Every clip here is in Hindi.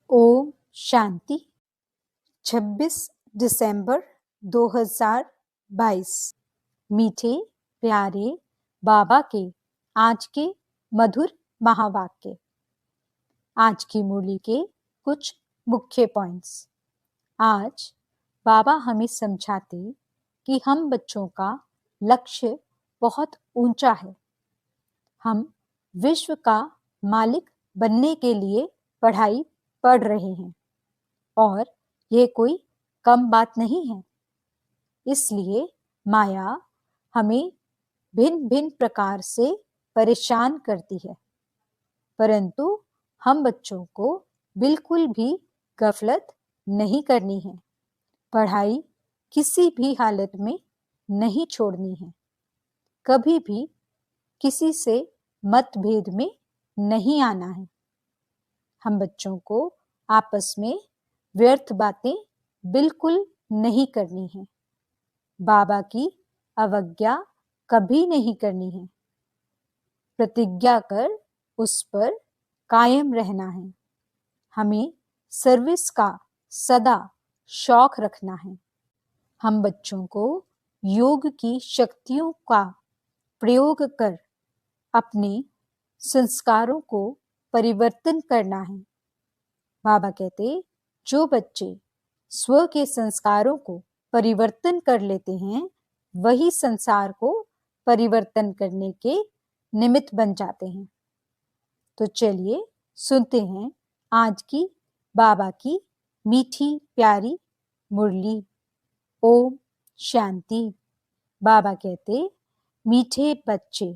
ओम शांति। 26 दिसंबर 2022। मीठे प्यारे बाबा के आज के मधुर महावाक्य। आज की मुरली के कुछ मुख्य पॉइंट्स। आज बाबा हमें समझाते कि हम बच्चों का लक्ष्य बहुत ऊंचा है। हम विश्व का मालिक बनने के लिए पढ़ाई पढ़ रहे हैं और यह कोई कम बात नहीं है। इसलिए माया हमें भिन्न भिन्न प्रकार से परेशान करती है, परंतु हम बच्चों को बिल्कुल भी गफलत नहीं करनी है। पढ़ाई किसी भी हालत में नहीं छोड़नी है। कभी भी किसी से मतभेद में नहीं आना है। हम बच्चों को आपस में व्यर्थ बातें बिल्कुल नहीं करनी है। बाबा की अवज्ञा कभी नहीं करनी है। प्रतिज्ञा कर उस पर कायम रहना है। हमें सर्विस का सदा शौक रखना है। हम बच्चों को योग की शक्तियों का प्रयोग कर अपने संस्कारों को परिवर्तन करना है। बाबा कहते, जो बच्चे स्व के संस्कारों को परिवर्तन कर लेते हैं, वही संसार को परिवर्तन करने के निमित्त बन जाते हैं। तो चलिए सुनते हैं आज की बाबा की मीठी प्यारी मुरली। ओम शांति। बाबा कहते, मीठे बच्चे,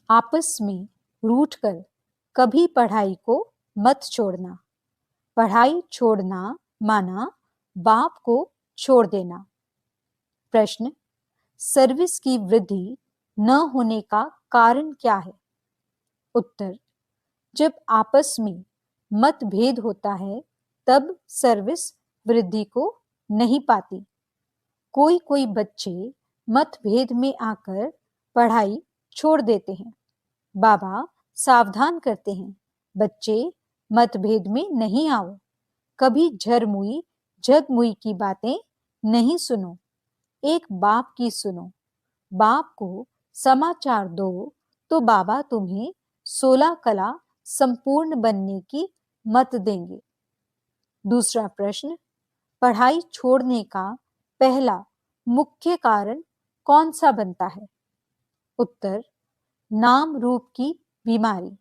आपस में रूठकर कभी पढ़ाई को मत छोड़ना। पढ़ाई छोड़ना माना बाप को छोड़ देना। प्रश्न, सर्विस की वृद्धि न होने का कारण क्या है? उत्तर, जब आपस में मतभेद होता है तब सर्विस वृद्धि को नहीं पाती। कोई कोई बच्चे मतभेद में आकर पढ़ाई छोड़ देते हैं। बाबा सावधान करते हैं, बच्चे मतभेद में नहीं आओ। कभी झरमुई झगमुई की बातें नहीं सुनो। एक बाप की सुनो। बाप को समाचार दो तो बाबा तुम्हें 16 कला संपूर्ण बनने की मत देंगे। दूसरा प्रश्न, पढ़ाई छोड़ने का पहला मुख्य कारण कौन सा बनता है? उत्तर, नाम रूप की बीमारी।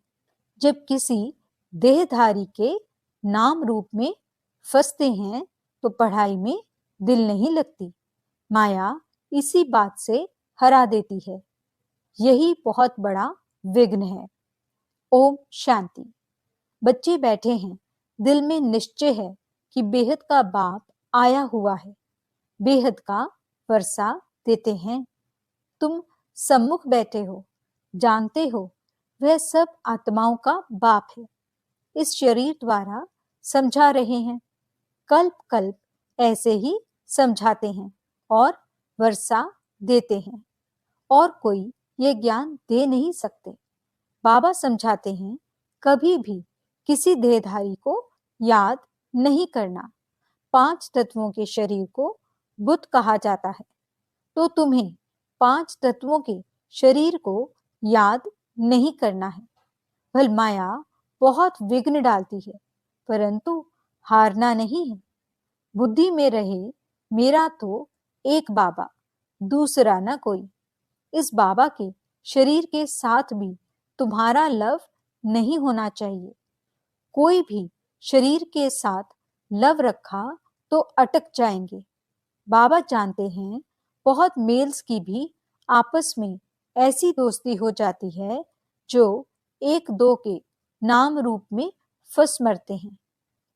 जब किसी देहधारी के नाम रूप में फंसते हैं तो पढ़ाई में दिल नहीं लगती। माया इसी बात से हरा देती है। यही बहुत बड़ा विघ्न है। ओम शांति। बच्चे बैठे हैं, दिल में निश्चय है कि बेहद का बाप आया हुआ है, बेहद का वर्षा देते हैं। तुम सम्मुख बैठे हो, जानते हो वह सब आत्माओं का बाप है। इस शरीर द्वारा समझा रहे हैं, कल्प कल्प ऐसे ही समझाते हैं और वर्षा देते हैं, और कोई ये ज्ञान दे नहीं सकते। बाबा समझाते हैं, कभी भी किसी देहधारी को याद नहीं करना। 5 तत्वों के शरीर को बुत कहा जाता है, तो तुम्हें 5 तत्वों के शरीर को याद नहीं करना है। भल माया बहुत विघ्न डालती है, परंतु हारना नहीं है। बुद्धि में रहे, मेरा तो एक बाबा, दूसरा न कोई। इस बाबा के शरीर के साथ भी तुम्हारा लव नहीं होना चाहिए। कोई भी शरीर के साथ लव रखा तो अटक जाएंगे। बाबा जानते हैं, बहुत मेल्स की भी आपस में ऐसी दोस्ती हो जाती है जो एक दो के नाम रूप में फंस मरते हैं।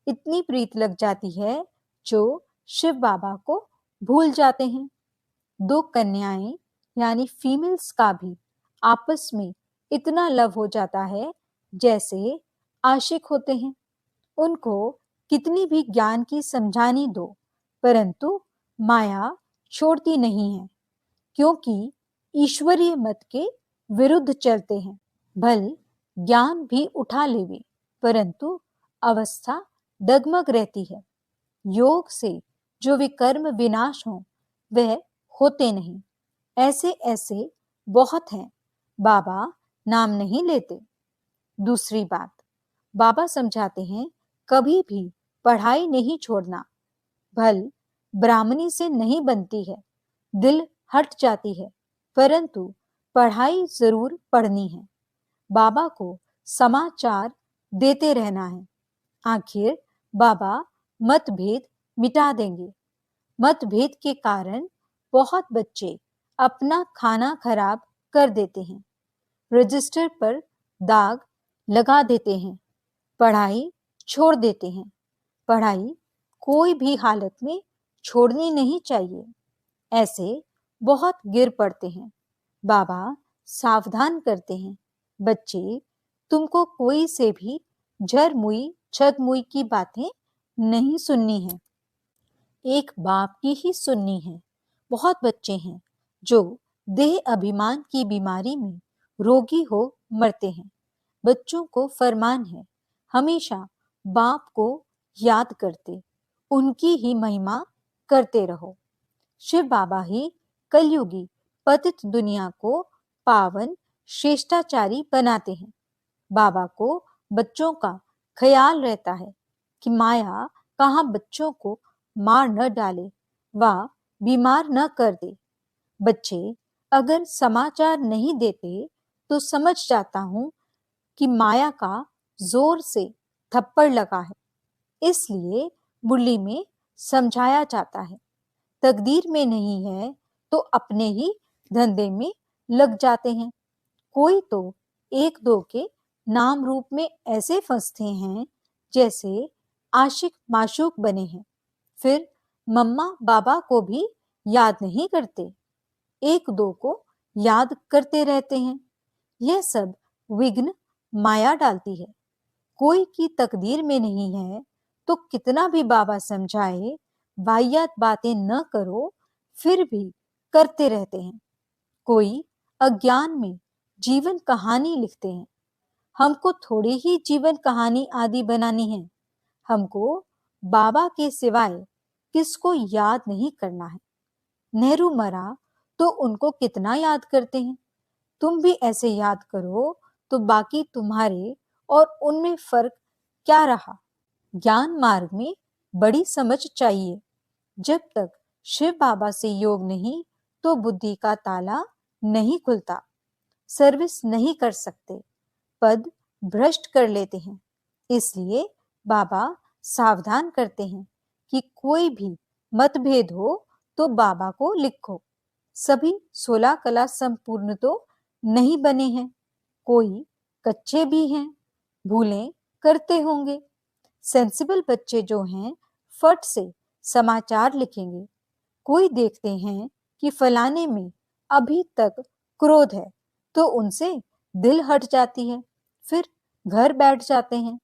इतनी प्रीत लग जाती है जो शिव बाबा को भूल जाते हैं। 2 कन्याएं यानी फीमेल्स का भी आपस में इतना लव हो जाता है जैसे आशिक होते हैं। उनको कितनी भी ज्ञान की समझानी दो, परंतु माया छोड़ती नहीं है, क्योंकि ईश्वरीय मत के विरुद्ध चलते हैं। भल ज्ञान भी उठा लेवे, परंतु अवस्था डगमग रहती है। योग से जो विकर्म विनाश हो वह होते नहीं। ऐसे ऐसे बहुत हैं, बाबा नाम नहीं लेते। दूसरी बात, बाबा समझाते हैं कभी भी पढ़ाई नहीं छोड़ना। भल ब्राह्मणी से नहीं बनती है, दिल हट जाती है, परंतु पढ़ाई जरूर पढ़नी है। बाबा को समाचार देते रहना है। आखिर बाबा मतभेद मिटा देंगे। मतभेद के कारण बहुत बच्चे अपना खाना खराब कर देते हैं, रजिस्टर पर दाग लगा देते हैं, पढ़ाई छोड़ देते हैं। पढ़ाई कोई भी हालत में छोड़नी नहीं चाहिए। ऐसे बहुत गिर पड़ते हैं। बाबा सावधान करते हैं, बच्चे तुमको कोई से भी झरमुई छदमुई की बातें नहीं सुननी है, एक बाप की ही सुननी है। बहुत बच्चे हैं जो देह अभिमान की बीमारी में रोगी हो मरते हैं। बच्चों को फरमान है, हमेशा बाप को याद करते उनकी ही महिमा करते रहो। शिव बाबा ही कलयुगी पतित दुनिया को पावन श्रेष्ठाचारी बनाते हैं। बाबा को बच्चों का ख्याल रहता है कि माया कहाँ बच्चों को मार न डाले व बीमार न कर दे। बच्चे अगर समाचार नहीं देते तो समझ जाता हूँ कि माया का जोर से थप्पड़ लगा है, इसलिए मुरली में समझाया जाता है। तकदीर में नहीं है तो अपने ही धंधे में लग जाते हैं। कोई तो एक दो के नाम रूप में ऐसे फंसते हैं जैसे आशिक माशूक बने हैं, फिर मम्मा बाबा को भी याद नहीं करते, एक दो को याद करते रहते हैं। यह सब विघ्न माया डालती है। कोई की तकदीर में नहीं है तो कितना भी बाबा समझाए वाहियात बातें न करो, फिर भी करते रहते हैं। कोई अज्ञान में जीवन कहानी लिखते हैं। हमको थोड़ी ही जीवन कहानी आदि बनानी है। हमको बाबा के सिवाय किसको याद नहीं करना है। नेहरू मरा तो उनको कितना याद करते हैं। तुम भी ऐसे याद करो तो बाकी तुम्हारे और उनमें फर्क क्या रहा। ज्ञान मार्ग में बड़ी समझ चाहिए। जब तक शिव बाबा से योग नहीं तो बुद्धि का ताला नहीं खुलता। सर्विस नहीं कर सकते, पद भ्रष्ट कर लेते हैं। इसलिए बाबा सावधान करते हैं कि कोई भी मतभेद हो तो बाबा को लिखो। सभी 16 कला संपूर्ण तो नहीं बने हैं, कोई कच्चे भी हैं, भूलें करते होंगे। सेंसिबल बच्चे जो हैं फट से समाचार लिखेंगे। कोई देखते हैं कि फलाने में अभी तक क्रोध है तो उनसे दिल हट जाती है, फिर घर बैठ जाते हैं।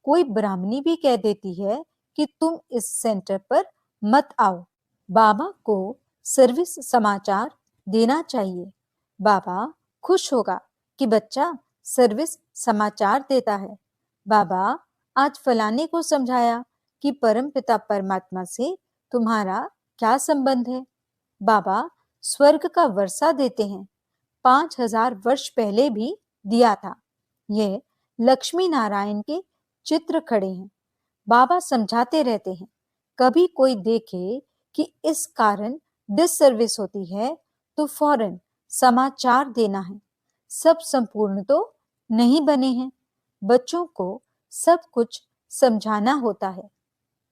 कोई ब्राह्मणी भी कह देती है कि तुम इस सेंटर पर मत आओ। बाबा को सर्विस समाचार देना चाहिए। बाबा खुश होगा कि बच्चा सर्विस समाचार देता है। बाबा आज फलाने को समझाया कि परमपिता परमात्मा से तुम्हारा क्या संबंध है। बाबा स्वर्ग का वर्षा देते हैं, 5000 वर्ष पहले भी दिया था। यह लक्ष्मी नारायण के चित्र खड़े हैं। बाबा समझाते रहते हैं, कभी कोई देखे कि इस कारण डिससर्विस होती है तो फौरन समाचार देना है। सब संपूर्ण तो नहीं बने हैं, बच्चों को सब कुछ समझाना होता है।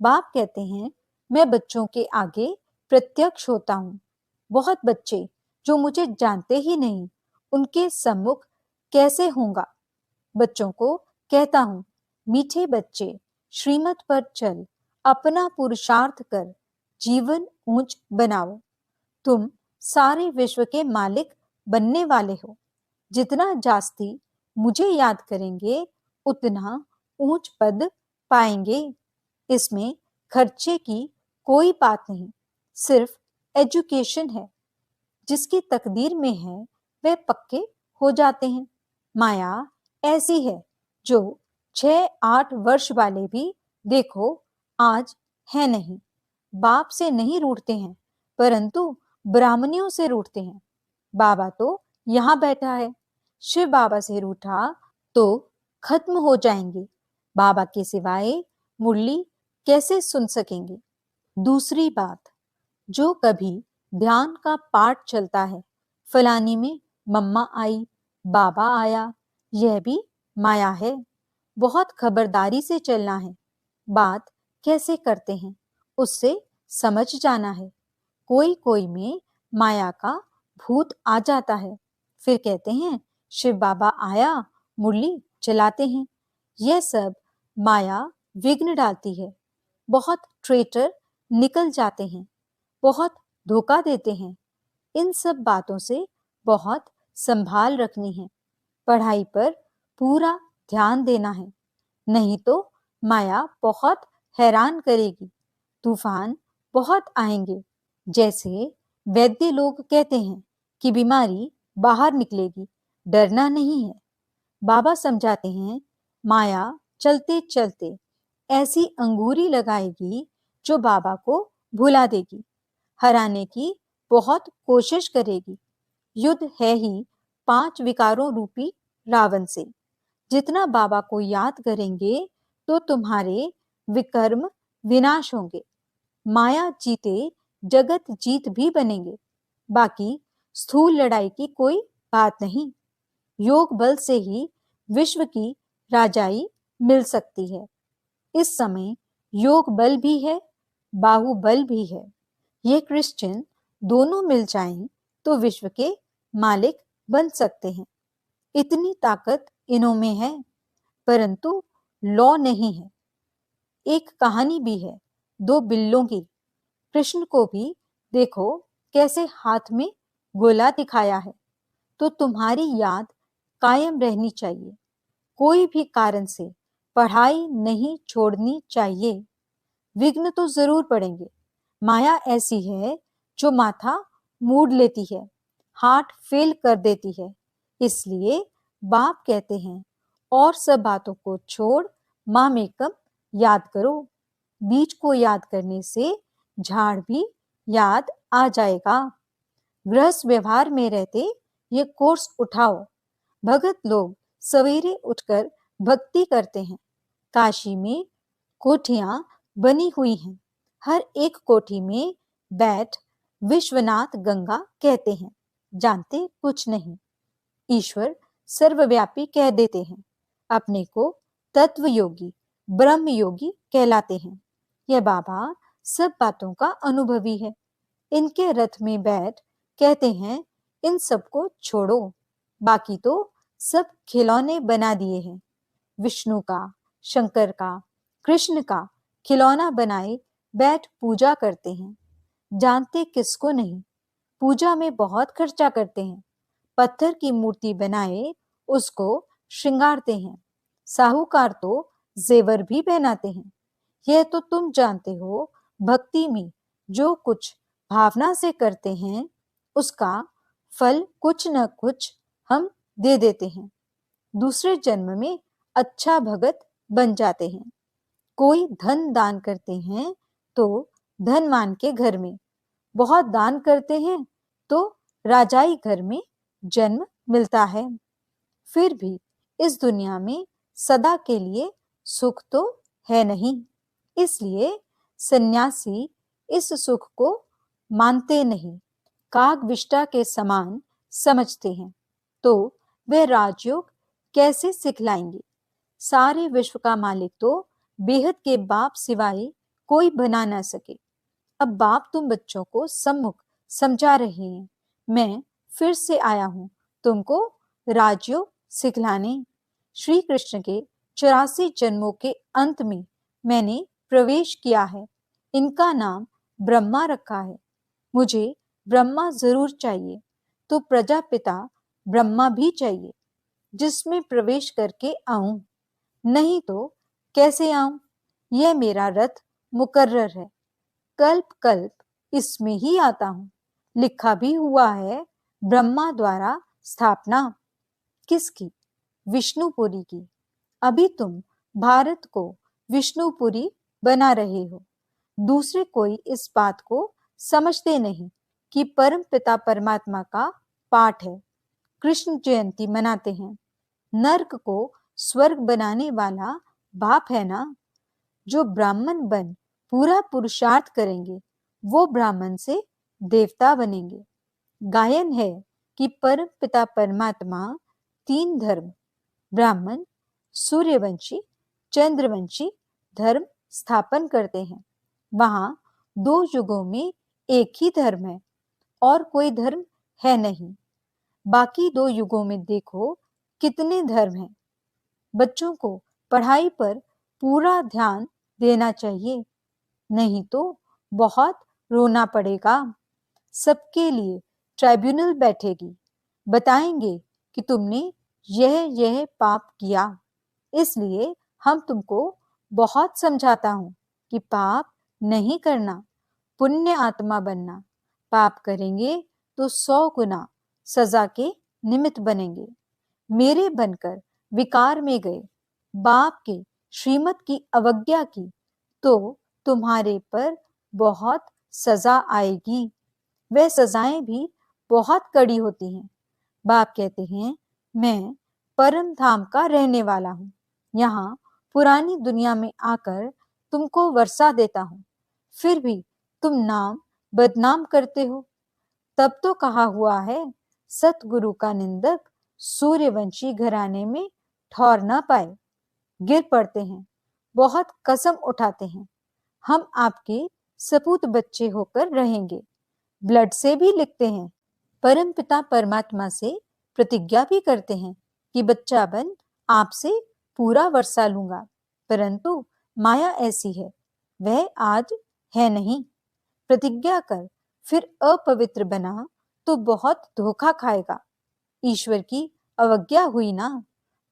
बाप कहते हैं, मैं बच्चों के आगे प्रत्यक्ष होता हूँ। बहुत बच्चे जो मुझे जानते ही नहीं, उनके सम्मुख कैसे होऊंगा। बच्चों को कहता हूँ, मीठे बच्चे श्रीमत पर चल, अपना पुरुषार्थ कर, जीवन ऊंच बनाओ। तुम सारे विश्व के मालिक बनने वाले हो। जितना जास्ती मुझे याद करेंगे उतना ऊंच पद पाएंगे। इसमें खर्चे की कोई बात नहीं, सिर्फ एजुकेशन है। जिसकी तकदीर में है वे पक्के हो जाते हैं। माया ऐसी है जो 6-8 वर्ष वाले भी देखो आज है नहीं, बाप से नहीं रूठते हैं, परंतु ब्राह्मणियों से रूठते हैं। बाबा तो यहाँ बैठा है, शिव बाबा से रूठा तो खत्म हो जाएंगे। बाबा के सिवाय मुरली कैसे सुन सकेंगे? दूसरी बात, जो कभी ध्यान का पाठ चलता है, फलानी में मम्मा आई, बाबा आया, यह भी माया है। बहुत खबरदारी से चलना है। बात कैसे करते हैं उससे समझ जाना है। कोई कोई में माया का भूत आ जाता है, फिर कहते हैं शिव बाबा आया, मुरली चलाते हैं। यह सब माया विघ्न डालती है। बहुत ट्रेटर निकल जाते हैं, बहुत धोखा देते हैं। इन सब बातों से बहुत संभाल रखनी है। पढ़ाई पर पूरा ध्यान देना है, नहीं तो माया बहुत हैरान करेगी। तूफान बहुत आएंगे। जैसे वैद्य लोग कहते हैं कि बीमारी बाहर निकलेगी, डरना नहीं है। बाबा समझाते हैं माया चलते चलते ऐसी अंगूरी लगाएगी जो बाबा को भुला देगी, हराने की बहुत कोशिश करेगी। युद्ध है ही 5 विकारों रूपी रावण से। जितना बाबा को याद करेंगे तो तुम्हारे विकर्म विनाश होंगे। माया जीते जगत जीत भी बनेंगे। बाकी स्थूल लड़ाई की कोई बात नहीं। योग बल से ही विश्व की राजाई मिल सकती है। इस समय योग बल भी है, बाहुबल भी है। ये क्रिश्चियन दोनों मिल जाएं तो विश्व के मालिक बन सकते हैं। इतनी ताकत इन्हों में है, परंतु लॉ नहीं है। एक कहानी भी है 2 बिल्लों की। कृष्ण को भी देखो कैसे हाथ में गोला दिखाया है। तो तुम्हारी याद कायम रहनी चाहिए। कोई भी कारण से पढ़ाई नहीं छोड़नी चाहिए। विघ्न तो जरूर पड़ेंगे। माया ऐसी है जो माथा मूड लेती है, हार्ट फेल कर देती है। इसलिए बाप कहते हैं और सब बातों को छोड़ माम एकम याद करो। बीज को याद करने से झाड़ भी याद आ जाएगा। गृहस्थ व्यवहार में रहते ये कोर्स उठाओ। भगत लोग सवेरे उठकर भक्ति करते हैं। काशी में कोठियां बनी हुई हैं। हर एक कोठी में बैठ विश्वनाथ गंगा कहते हैं, जानते कुछ नहीं। ईश्वर सर्वव्यापी कह देते हैं। अपने को तत्व योगी, ब्रह्म योगी कहलाते हैं। यह बाबा सब बातों का अनुभवी है। इनके रथ में बैठ कहते हैं इन सबको छोड़ो, बाकी तो सब खिलौने बना दिए हैं। विष्णु का, शंकर का, कृष्ण का खिलौना बनाए बैठ पूजा करते हैं। जानते किसको नहीं, पूजा में बहुत खर्चा करते हैं। पत्थर की मूर्ति बनाए उसको श्रृंगारते हैं। साहूकार तो जेवर भी पहनाते हैं। यह तो तुम जानते हो, भक्ति में जो कुछ भावना से करते हैं उसका फल कुछ न कुछ हम दे देते हैं। दूसरे जन्म में अच्छा भगत बन जाते हैं। कोई धन दान करते हैं तो धनवान के घर में, बहुत दान करते हैं तो राजाई घर में जन्म मिलता है। फिर भी इस दुनिया में सदा के लिए सुख तो है नहीं। इसलिए सन्यासी इस सुख को मानते नहीं, कागविष्टा के समान समझते हैं। तो वे राजयोग कैसे सिखलाएंगे? सारे विश्व का मालिक तो बेहद के बाप सिवाय कोई बना ना सके। अब बाप तुम बच्चों को सम्मुख समझा रहे हैं। मैं फिर से आया हूं तुमको राजयोग सिखलाने। श्री कृष्ण के 84 जन्मों के अंत में मैंने प्रवेश किया है। इनका नाम ब्रह्मा रखा है। मुझे ब्रह्मा जरूर चाहिए तो प्रजापिता ब्रह्मा भी चाहिए, जिसमें प्रवेश करके आऊं। नहीं तो कैसे आऊं? यह मेरा रथ मुकर्रर है। कल्प कल्प इसमें ही आता हूं। लिखा भी हुआ है ब्रह्मा द्वारा स्थापना। किसकी? विष्णुपुरी की। अभी तुम भारत को विष्णुपुरी बना रहे हो। दूसरे कोई इस बात को समझते नहीं कि परम पिता परमात्मा का पाठ है। कृष्ण जयंती मनाते हैं। नर्क को स्वर्ग बनाने वाला बाप है ना। जो ब्राह्मण बन पूरा पुरुषार्थ करेंगे वो ब्राह्मण से देवता बनेंगे। गायन है कि परम पिता परमात्मा 3 धर्म ब्राह्मण, सूर्यवंशी, चंद्रवंशी धर्म स्थापन करते हैं। वहां 2 युगों में एक ही धर्म है और कोई धर्म है नहीं। बाकी 2 युगों में देखो कितने धर्म हैं। बच्चों को पढ़ाई पर पूरा ध्यान देना चाहिए, नहीं तो बहुत रोना पड़ेगा। सबके लिए ट्राइब्यूनल बैठेगी, बताएंगे कि तुमने यह पाप किया, इसलिए हम तुमको बहुत समझाता हूं कि पाप नहीं करना, पुण्य आत्मा बनना। पाप करेंगे तो 100 गुना सजा के निमित्त बनेंगे। मेरे बनकर विकार में गए, बाप के श्रीमत की अवज्ञा की तो तुम्हारे पर बहुत सजा आएगी। वह सजाएं भी बहुत कड़ी होती हैं। बाप कहते हैं, मैं परम धाम का रहने वाला हूँ। यहाँ पुरानी दुनिया में आकर तुमको वर्षा देता हूँ, फिर भी तुम नाम बदनाम करते हो। तब तो कहा हुआ है, सतगुरु का निंदक सूर्यवंशी घराने में ठौर न पाए। गिर पड़ते हैं, बहुत कसम उठाते हैं, हम आपके सपूत बच्चे होकर रहेंगे। ब्लड से भी लिखते हैं, परम पिता परमात्मा से प्रतिज्ञा भी करते हैं कि बच्चा बन आपसे पूरा वर्षा लूंगा। परंतु माया ऐसी है, वह आज है नहीं। प्रतिज्ञा कर फिर अपवित्र बना तो बहुत धोखा खाएगा। ईश्वर की अवज्ञा हुई ना।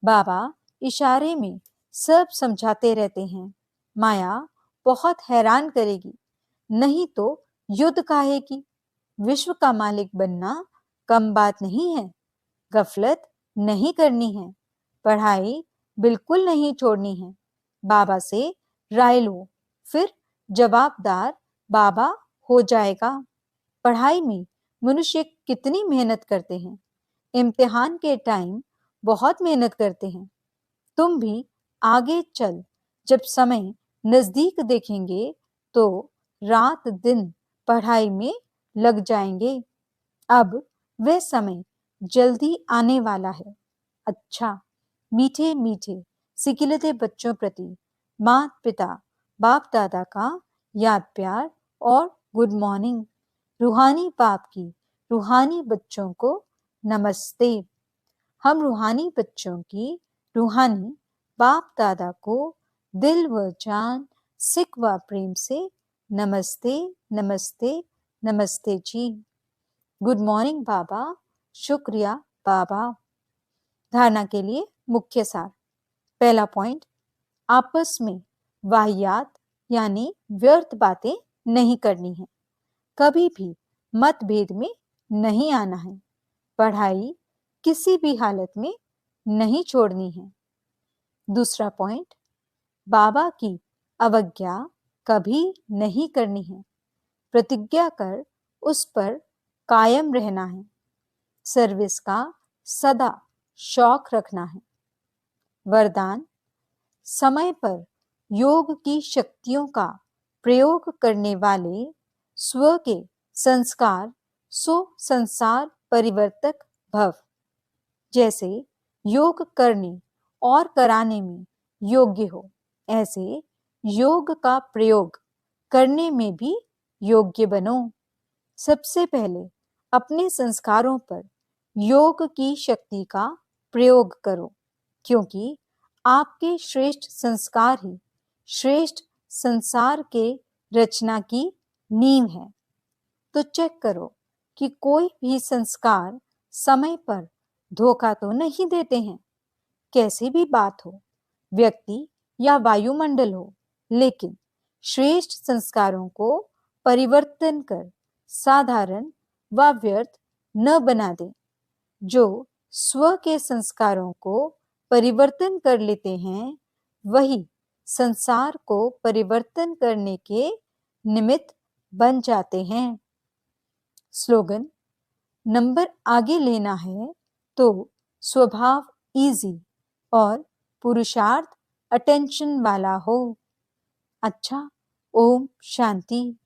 बाबा इशारे में सब समझाते रहते हैं। माया बहुत हैरान करेगी, नहीं तो युद्ध काहे की। विश्व का मालिक बनना कम बात नहीं है। गफलत नहीं करनी है, पढ़ाई बिल्कुल नहीं छोड़नी है। बाबा से राय लो, फिर जवाबदार बाबा हो जाएगा। पढ़ाई में मनुष्य कितनी मेहनत करते हैं, इम्तिहान के टाइम बहुत मेहनत करते हैं। तुम भी आगे चल, जब समय नजदीक देखेंगे तो रात दिन पढ़ाई में लग जाएंगे। अब वह समय जल्दी आने वाला है। अच्छा, मीठे मीठे सिकिलते बच्चों प्रति माता पिता बाप दादा का याद प्यार और गुड मॉर्निंग। रूहानी बाप की रूहानी बच्चों को नमस्ते। हम रूहानी बच्चों की रूहानी बाप दादा को दिल व जान सिक व प्रेम से नमस्ते नमस्ते नमस्ते जी। गुड मॉर्निंग बाबा, शुक्रिया बाबा। धारणा के लिए मुख्य सार। पहला पॉइंट, आपस में वाहियात यानी व्यर्थ बातें नहीं करनी है। कभी भी मतभेद में नहीं आना है। पढ़ाई किसी भी हालत में नहीं छोड़नी है। दूसरा पॉइंट, बाबा की अवज्ञा कभी नहीं करनी है। प्रतिज्ञा कर उस पर कायम रहना है। सर्विस का सदा शौक रखना है। वरदान, समय पर योग की शक्तियों का प्रयोग करने वाले स्व के संस्कार सो संसार परिवर्तक भव। जैसे योग करने और कराने में योग्य हो, ऐसे योग का प्रयोग करने में भी योग्य बनो। सबसे पहले अपने संस्कारों पर योग की शक्ति का प्रयोग करो, क्योंकि आपके श्रेष्ठ संस्कार ही श्रेष्ठ संसार के रचना की नींव है। तो चेक करो कि कोई भी संस्कार समय पर धोखा तो नहीं देते हैं। कैसी भी बात हो, व्यक्ति या वायुमंडल हो, लेकिन श्रेष्ठ संस्कारों को परिवर्तन कर साधारण व व्यर्थ न बना दे। जो स्व के संस्कारों को परिवर्तन कर लेते हैं, वही संसार को परिवर्तन करने के निमित्त बन जाते हैं। स्लोगन: नंबर आगे लेना है तो स्वभाव इजी और पुरुषार्थ अटेंशन वाला हो। अच्छा, ओम शांति।